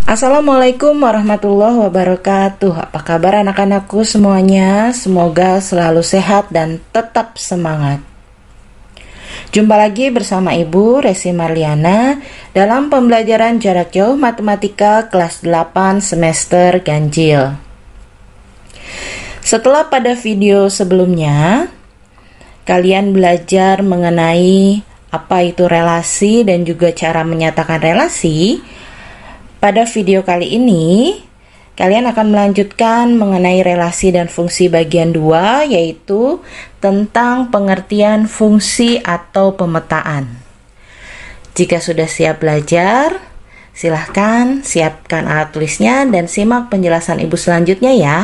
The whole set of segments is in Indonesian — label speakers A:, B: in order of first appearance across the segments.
A: Assalamualaikum warahmatullahi wabarakatuh. Apa kabar anak-anakku semuanya? Semoga selalu sehat dan tetap semangat. Jumpa lagi bersama Ibu Resi Marliana dalam pembelajaran jarak jauh matematika kelas 8 semester ganjil. Setelah pada video sebelumnya, kalian belajar mengenai apa itu relasi dan juga cara menyatakan relasi. Pada video kali ini, kalian akan melanjutkan mengenai relasi dan fungsi bagian 2, yaitu tentang pengertian fungsi atau pemetaan. Jika sudah siap belajar, silahkan siapkan alat tulisnya dan simak penjelasan Ibu selanjutnya ya.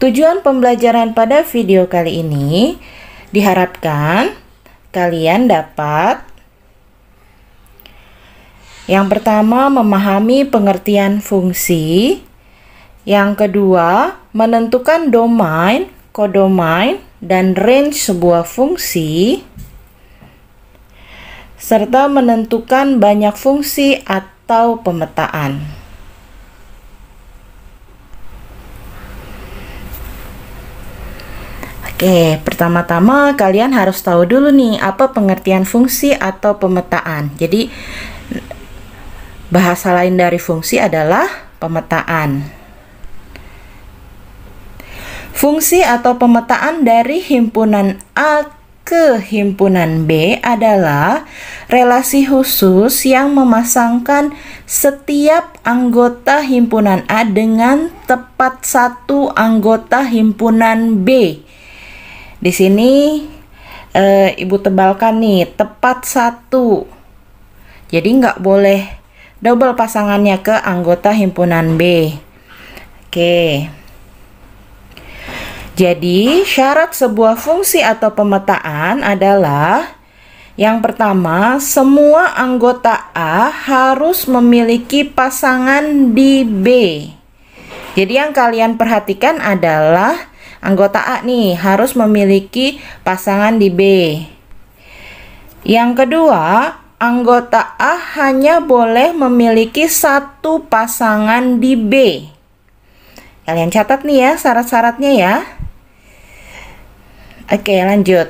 A: Tujuan pembelajaran pada video kali ini diharapkan kalian dapat yang pertama memahami pengertian fungsi, yang kedua menentukan domain, kodomain, dan range sebuah fungsi, serta menentukan banyak fungsi atau pemetaan. Oke, pertama-tama kalian harus tahu dulu nih apa pengertian fungsi atau pemetaan. Jadi bahasa lain dari fungsi adalah pemetaan. Fungsi atau pemetaan dari himpunan A ke himpunan B adalah relasi khusus yang memasangkan setiap anggota himpunan A dengan tepat satu anggota himpunan B. Di sini Ibu tebalkan nih, tepat satu. Jadi nggak boleh double pasangannya ke anggota himpunan B. Oke. Jadi syarat sebuah fungsi atau pemetaan adalah yang pertama, semua anggota A harus memiliki pasangan di B. Jadi yang kalian perhatikan adalah anggota A nih harus memiliki pasangan di B. Yang kedua, anggota A hanya boleh memiliki satu pasangan di B. Kalian catat nih ya syarat-syaratnya ya. Oke, lanjut.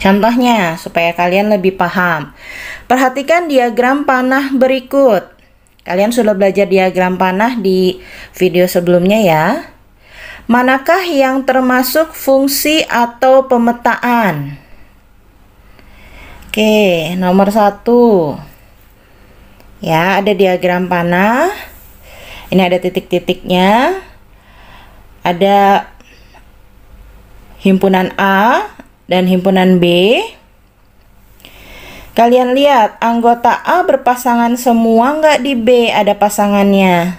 A: Contohnya supaya kalian lebih paham. Perhatikan diagram panah berikut. Kalian sudah belajar diagram panah di video sebelumnya ya. Manakah yang termasuk fungsi atau pemetaan? Oke, nomor 1. Ya, ada diagram panah. Ini ada titik-titiknya. Ada himpunan A dan himpunan B. Kalian lihat, anggota A berpasangan semua nggak di B ada pasangannya?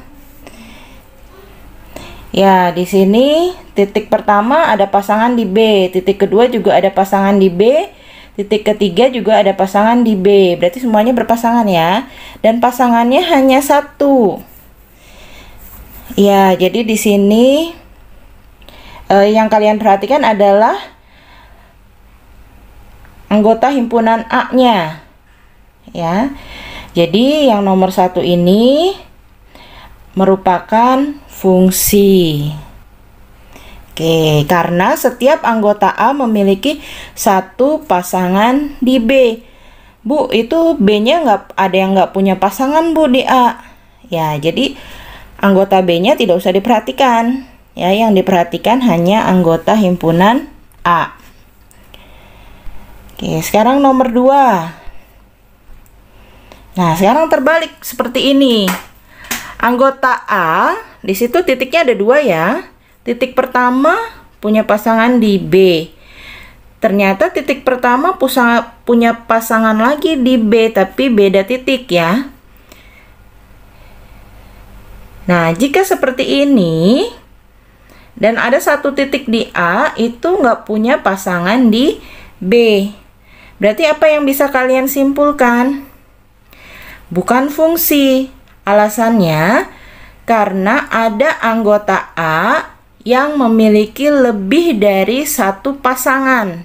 A: Ya, di sini titik pertama ada pasangan di B, titik kedua juga ada pasangan di B, titik ketiga juga ada pasangan di B. Berarti semuanya berpasangan ya. Dan pasangannya hanya satu. Ya, jadi di sini yang kalian perhatikan adalah anggota himpunan A-nya ya. Jadi yang nomor 1 ini merupakan fungsi. Oke, karena setiap anggota A memiliki satu pasangan di B. Bu, itu B-nya ada yang nggak punya pasangan Bu di A. Ya, jadi anggota B-nya tidak usah diperhatikan. Ya, yang diperhatikan hanya anggota himpunan A. Oke, sekarang nomor 2. Nah, sekarang terbalik seperti ini. Anggota A, di situ titiknya ada 2 ya. Titik pertama punya pasangan di B. Ternyata titik pertama punya pasangan lagi di B, tapi beda titik ya. Nah, jika seperti ini, Dan ada satu titik di A itu nggak punya pasangan di B. Berarti apa yang bisa kalian simpulkan? Bukan fungsi. Alasannya karena ada anggota A yang memiliki lebih dari satu pasangan.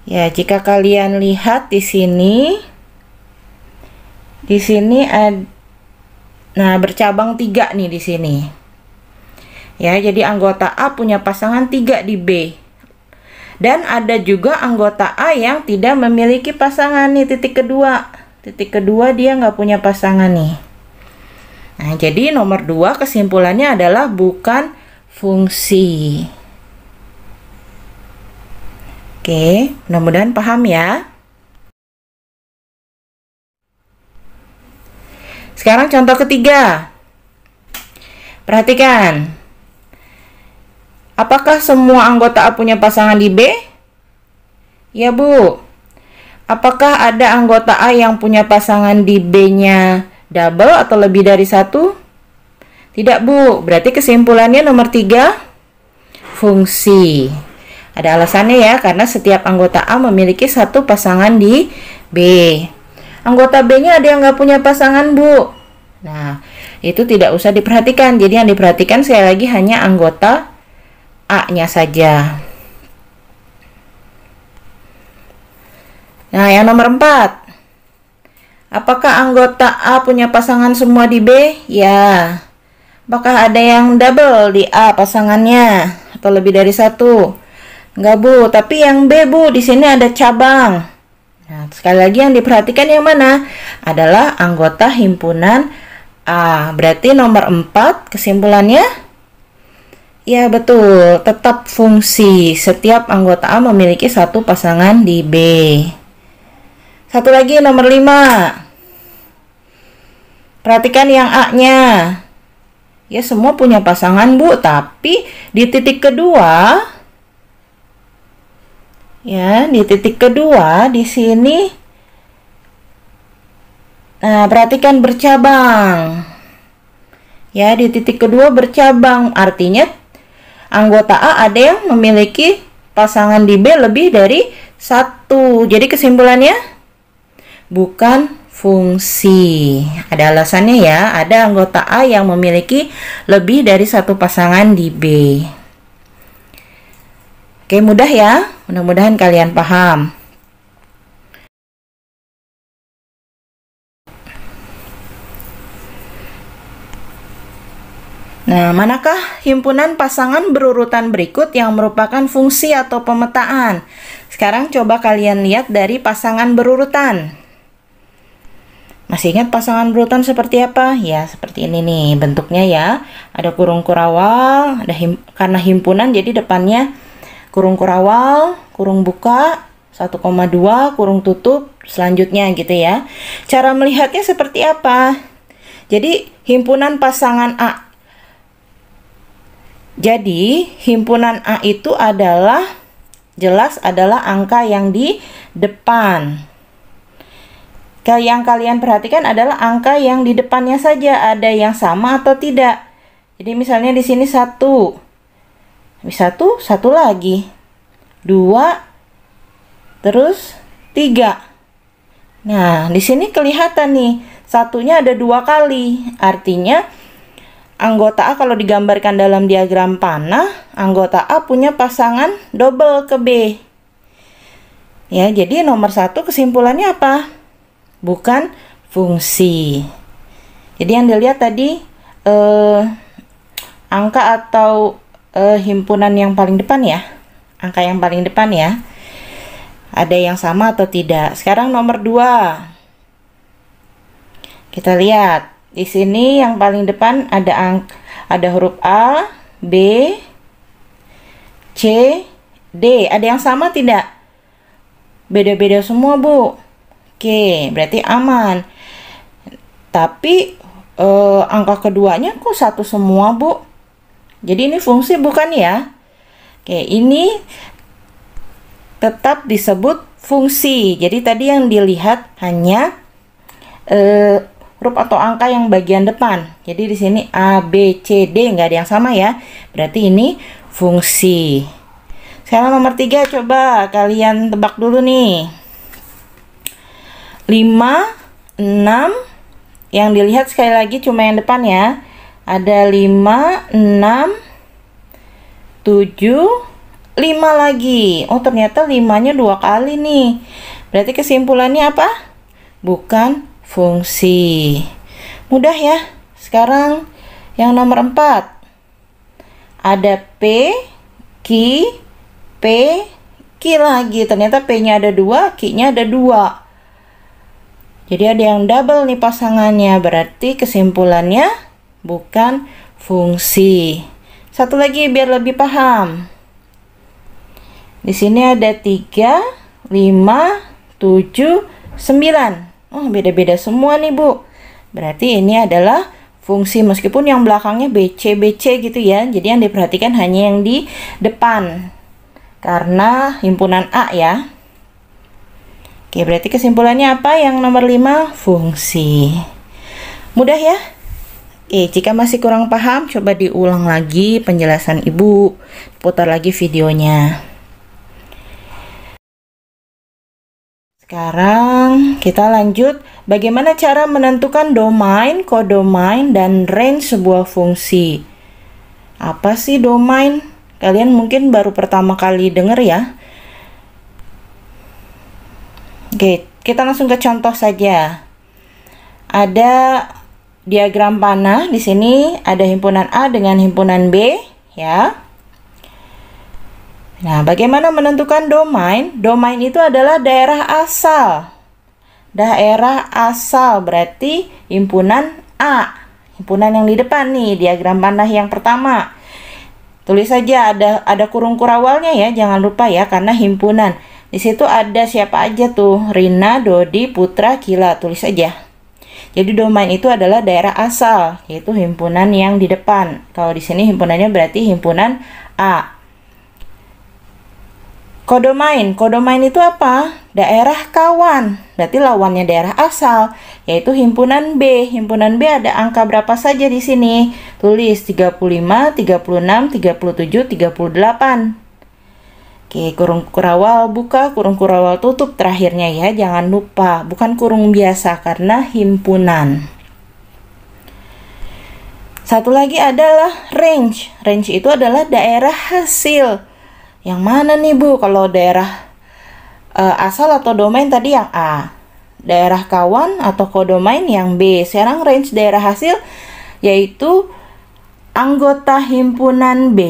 A: Ya, jika kalian lihat di sini ada, nah bercabang 3 nih di sini. Ya, jadi anggota A punya pasangan 3 di B. Dan ada juga anggota A yang tidak memiliki pasangan nih, titik kedua. Titik kedua dia nggak punya pasangan nih. Nah, jadi nomor 2 kesimpulannya adalah bukan fungsi. Oke, mudah-mudahan paham ya. Sekarang contoh ketiga. Perhatikan. Apakah semua anggota A punya pasangan di B? Ya, Bu. Apakah ada anggota A yang punya pasangan di B-nya double atau lebih dari satu? Tidak, Bu. Berarti kesimpulannya nomor 3, fungsi. Ada alasannya ya, karena setiap anggota A memiliki satu pasangan di B. Anggota B-nya ada yang nggak punya pasangan, Bu. Nah, itu tidak usah diperhatikan. Jadi yang diperhatikan sekali lagi hanya anggota A-nya saja. Nah, yang nomor 4. Apakah anggota A punya pasangan semua di B? Ya. Apakah ada yang double di A pasangannya atau lebih dari satu? Enggak, Bu. Tapi yang B, Bu, di sini ada cabang. Nah, sekali lagi yang diperhatikan yang mana? Adalah anggota himpunan A. Berarti nomor 4 kesimpulannya? Ya, betul. Tetap fungsi. Setiap anggota A memiliki satu pasangan di B. Satu lagi nomor 5. Perhatikan yang A-nya. Ya, semua punya pasangan, Bu. Tapi di titik kedua, ya, di titik kedua di sini, nah, perhatikan bercabang. Ya, di titik kedua bercabang. Artinya anggota A ada yang memiliki pasangan di B lebih dari satu. Jadi kesimpulannya bukan fungsi. Ada alasannya ya. Ada anggota A yang memiliki lebih dari satu pasangan di B. Oke, mudah ya. Mudah-mudahan kalian paham. Nah, manakah himpunan pasangan berurutan berikut yang merupakan fungsi atau pemetaan? Sekarang coba kalian lihat dari pasangan berurutan. Masih ingat pasangan berurutan seperti apa? Ya, seperti ini nih bentuknya ya. Ada kurung kurawal, karena himpunan jadi depannya kurung kurawal, kurung buka, 1,2, kurung tutup, selanjutnya gitu ya. Cara melihatnya seperti apa? Jadi, himpunan pasangan A. Jadi, himpunan A itu adalah, jelas adalah angka yang di depan. Yang kalian perhatikan adalah angka yang di depannya saja, ada yang sama atau tidak. Jadi, misalnya di sini 1. Satu lagi, 2, terus 3. Nah, di sini kelihatan nih, satunya ada 2 kali. Artinya, anggota A kalau digambarkan dalam diagram panah, anggota A punya pasangan double ke B. Ya, jadi nomor 1 kesimpulannya apa? Bukan fungsi. Jadi yang dilihat tadi, angka atau himpunan yang paling depan ya, angka yang paling depan ya, ada yang sama atau tidak. Sekarang nomor 2, kita lihat di sini yang paling depan ada huruf A, B, C, D. Ada yang sama tidak? Beda-beda semua, Bu. Oke, berarti aman. Tapi angka keduanya kok satu semua, Bu? Jadi ini fungsi bukan ya? Oke, ini tetap disebut fungsi. Jadi tadi yang dilihat hanya huruf atau angka yang bagian depan. Jadi di sini A, B, C, D nggak ada yang sama ya. Berarti ini fungsi. Sekarang nomor 3, coba kalian tebak dulu nih. 5, 6, yang dilihat sekali lagi cuma yang depan ya. Ada 5, 6, 7, 5 lagi. Oh, ternyata 5-nya 2 kali nih. Berarti kesimpulannya apa? Bukan fungsi. Mudah ya. Sekarang yang nomor 4. Ada P, Q, P, Q lagi. Ternyata P-nya ada 2, Q-nya ada 2. Jadi ada yang double nih pasangannya. Berarti kesimpulannya bukan fungsi. Satu lagi biar lebih paham. Di sini ada 3, 5, 7, 9. Oh, beda-beda semua nih, Bu. Berarti ini adalah fungsi meskipun yang belakangnya BC, BC gitu ya. Jadi yang diperhatikan hanya yang di depan. Karena himpunan A ya. Oke, berarti kesimpulannya apa? Yang nomor 5, fungsi. Mudah ya? Oke, jika masih kurang paham, coba diulang lagi penjelasan Ibu. Putar lagi videonya. Sekarang kita lanjut. Bagaimana cara menentukan domain, kodomain, dan range sebuah fungsi? Apa sih domain? Kalian mungkin baru pertama kali denger ya. Oke, kita langsung ke contoh saja. Ada diagram panah. Di sini ada himpunan A dengan himpunan B, ya. Nah, bagaimana menentukan domain? Domain itu adalah daerah asal. Daerah asal berarti himpunan A. Himpunan yang di depan nih, diagram panah yang pertama. Tulis saja ada kurung kurawalnya ya, jangan lupa ya, karena himpunan. Di situ ada siapa aja tuh? Rina, Dodi, Putra, Kila. Tulis saja. Jadi domain itu adalah daerah asal, yaitu himpunan yang di depan. Kalau di sini himpunannya berarti himpunan A. Kodomain. Kodomain itu apa? Daerah kawan. Berarti lawannya daerah asal, yaitu himpunan B. Himpunan B ada angka berapa saja di sini? Tulis 35, 36, 37, 38. Oke, kurung kurawal buka, kurung kurawal tutup terakhirnya ya. Jangan lupa, bukan kurung biasa karena himpunan. Satu lagi adalah range. Range itu adalah daerah hasil. Yang mana nih, Bu? Kalau daerah asal atau domain tadi yang A. Daerah kawan atau kodomain yang B. Sekarang range daerah hasil yaitu anggota himpunan B.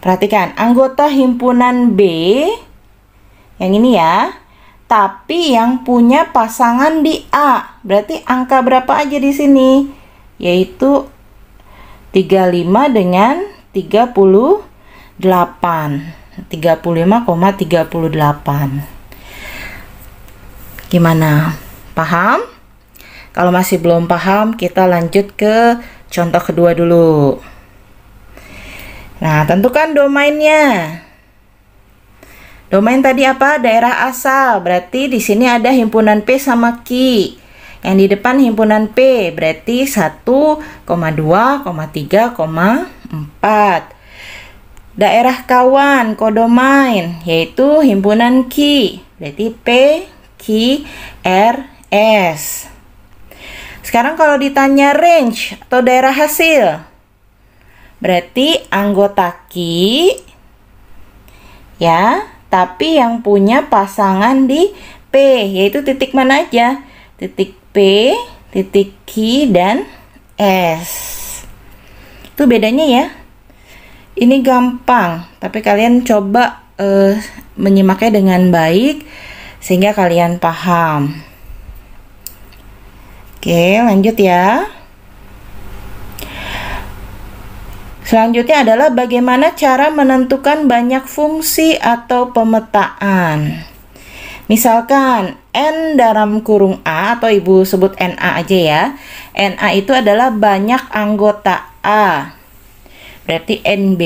A: Perhatikan, anggota himpunan B yang ini ya, tapi yang punya pasangan di A. Berarti angka berapa aja di sini? Yaitu 35 dengan 38. 35,38. Gimana? Paham? Kalau masih belum paham, kita lanjut ke contoh kedua dulu. Nah, tentukan domainnya. Domain tadi apa? Daerah asal. Berarti di sini ada himpunan P sama Q. Yang di depan himpunan P berarti 1,2, 3,4. Daerah kawan, kodomain, yaitu himpunan Q. Berarti P, Q, R, S. Sekarang kalau ditanya range atau daerah hasil, berarti anggota Q ya, tapi yang punya pasangan di P, yaitu titik mana aja? Titik P, titik Q, dan S. Itu bedanya ya. Ini gampang, tapi kalian coba menyimaknya dengan baik sehingga kalian paham. Oke, lanjut ya. Selanjutnya adalah bagaimana cara menentukan banyak fungsi atau pemetaan. Misalkan N dalam kurung A, atau Ibu sebut NA aja ya. NA itu adalah banyak anggota A. berarti NB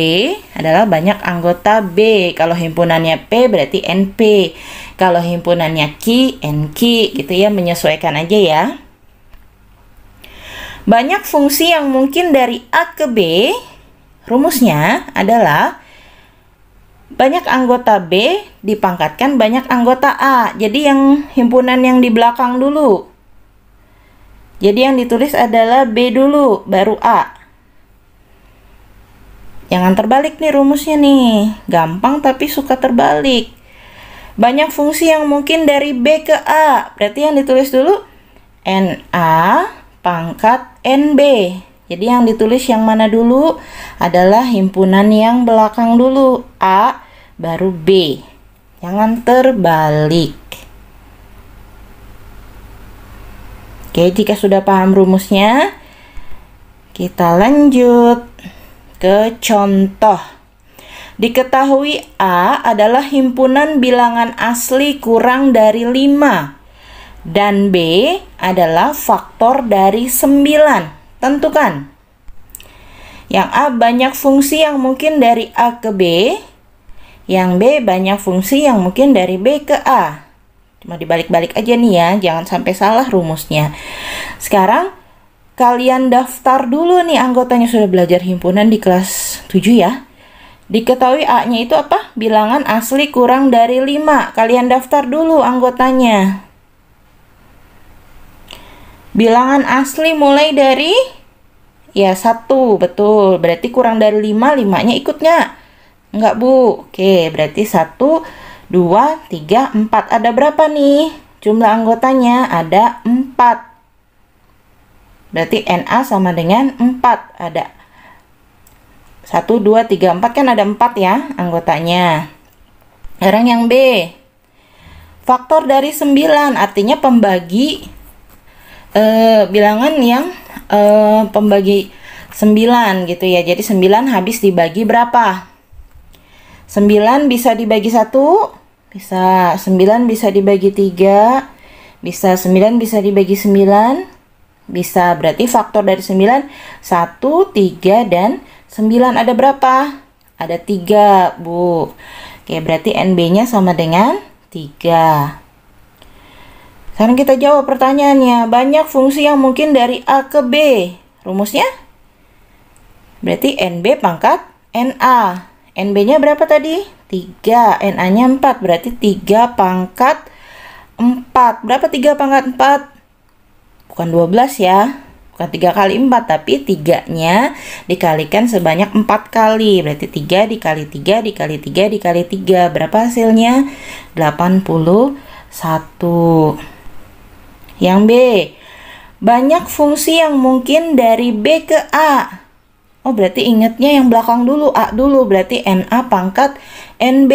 A: adalah banyak anggota B. Kalau himpunannya P berarti NP. Kalau himpunannya Q, NQ gitu ya, menyesuaikan aja ya. Banyak fungsi yang mungkin dari A ke B, rumusnya adalah banyak anggota B dipangkatkan banyak anggota A. Jadi yang himpunan yang di belakang dulu. Jadi yang ditulis adalah B dulu, baru A. Jangan terbalik nih rumusnya nih. Gampang tapi suka terbalik. Banyak fungsi yang mungkin dari B ke A. Berarti yang ditulis dulu NA pangkat NB. Jadi yang ditulis yang mana dulu adalah himpunan yang belakang dulu, A baru B. Jangan terbalik. Oke, jika sudah paham rumusnya, kita lanjut ke contoh. Diketahui A adalah himpunan bilangan asli kurang dari 5 dan B adalah faktor dari 9. Tentukan. Yang A banyak fungsi yang mungkin dari A ke B, yang B banyak fungsi yang mungkin dari B ke A. Cuma dibalik-balik aja nih ya, jangan sampai salah rumusnya. Sekarang kalian daftar dulu nih anggotanya, sudah belajar himpunan di kelas 7 ya. Diketahui A-nya itu apa? Bilangan asli kurang dari 5. Kalian daftar dulu anggotanya. Bilangan asli mulai dari ya 1, betul. Berarti kurang dari 5, 5-nya ikut nggak? Enggak, Bu. Oke, berarti 1, 2, 3, 4. Ada berapa nih? Jumlah anggotanya ada 4. Berarti NA sama dengan 4. Ada 1, 2, 3, 4, kan ada 4 ya anggotanya. Sekarang yang B. Faktor dari 9, artinya pembagi bilangan yang pembagi 9 gitu ya. Jadi 9 habis dibagi berapa? 9 bisa dibagi 1, bisa 9 bisa dibagi 3, bisa 9 bisa dibagi 9, bisa. Berarti faktor dari 9 1, 3 dan 9 ada berapa? Ada 3, Bu. Oke, berarti NB-nya sama dengan 3. Sekarang kita jawab pertanyaannya. Banyak fungsi yang mungkin dari A ke B. Rumusnya? Berarti NB pangkat NA. NB-nya berapa tadi? 3. NA-nya 4. Berarti 3 pangkat 4. Berapa 3 pangkat 4? Bukan 12 ya. Bukan 3 kali 4. Tapi 3-nya dikalikan sebanyak 4 kali. Berarti 3 dikali 3 dikali 3 dikali 3. Berapa hasilnya? 81. Yang B, banyak fungsi yang mungkin dari B ke A. Oh, berarti ingatnya yang belakang dulu, A dulu. Berarti NA pangkat NB.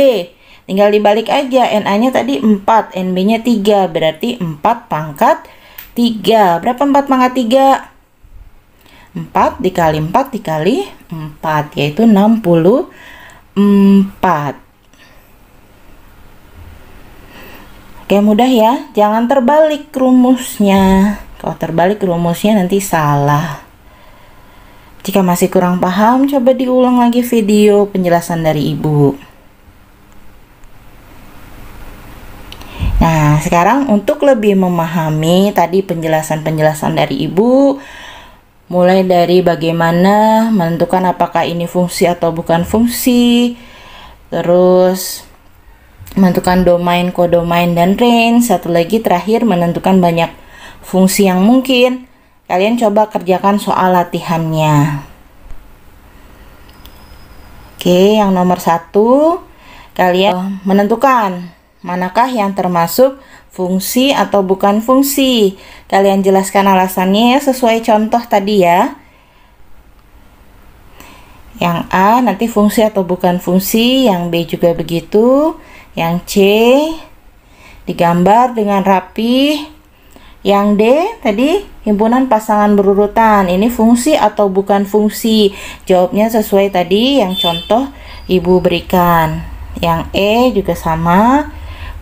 A: Tinggal dibalik aja, NA-nya tadi 4, NB-nya 3. Berarti 4 pangkat 3. Berapa 4 pangkat 3? 4 dikali 4 dikali 4, yaitu 64. Oke, mudah ya. Jangan terbalik rumusnya. Kalau terbalik rumusnya nanti salah. Jika masih kurang paham, coba diulang lagi video penjelasan dari Ibu. Nah, sekarang untuk lebih memahami tadi penjelasan-penjelasan dari Ibu, mulai dari bagaimana menentukan apakah ini fungsi atau bukan fungsi, terus menentukan domain, kodomain, dan range. Satu lagi terakhir, menentukan banyak fungsi yang mungkin. Kalian coba kerjakan soal latihannya. Oke, yang nomor 1, kalian menentukan manakah yang termasuk fungsi atau bukan fungsi. Kalian jelaskan alasannya sesuai contoh tadi ya. Yang A nanti fungsi atau bukan fungsi, yang B juga begitu. Yang C digambar dengan rapi. Yang D tadi himpunan pasangan berurutan. Ini fungsi atau bukan fungsi? Jawabnya sesuai tadi yang contoh Ibu berikan. Yang E juga sama.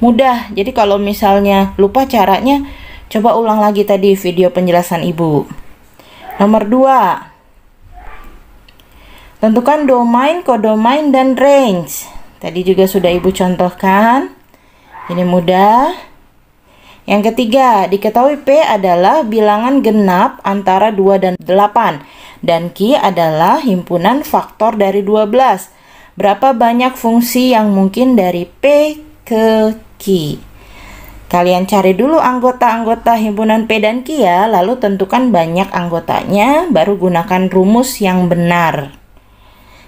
A: Mudah. Jadi kalau misalnya lupa caranya, coba ulang lagi tadi video penjelasan Ibu. Nomor 2. Tentukan domain, kodomain, dan range. Tadi juga sudah Ibu contohkan. Ini mudah. Yang ketiga, diketahui P adalah bilangan genap antara 2 dan 8. Dan Q adalah himpunan faktor dari 12. Berapa banyak fungsi yang mungkin dari P ke Q? Kalian cari dulu anggota-anggota himpunan P dan Q ya, lalu tentukan banyak anggotanya, baru gunakan rumus yang benar.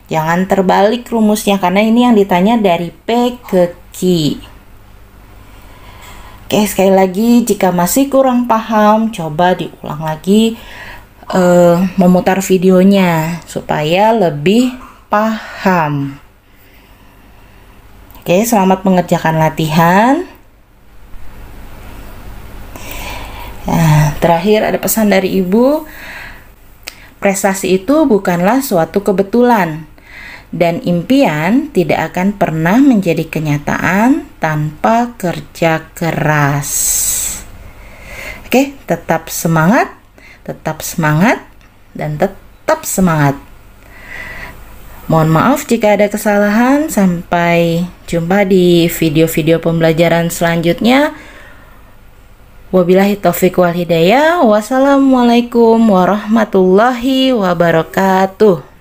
A: Jangan terbalik rumusnya, karena ini yang ditanya dari P ke Q. Oke, sekali lagi, jika masih kurang paham, coba diulang lagi memutar videonya, supaya lebih paham. Oke, selamat mengerjakan latihan. Nah, terakhir ada pesan dari Ibu. Prestasi itu bukanlah suatu kebetulan, dan impian tidak akan pernah menjadi kenyataan tanpa kerja keras. Oke, tetap semangat, dan tetap semangat. Mohon maaf jika ada kesalahan. Sampai jumpa di video-video pembelajaran selanjutnya. Wabillahi taufiq wal hidayah. Wassalamualaikum warahmatullahi wabarakatuh.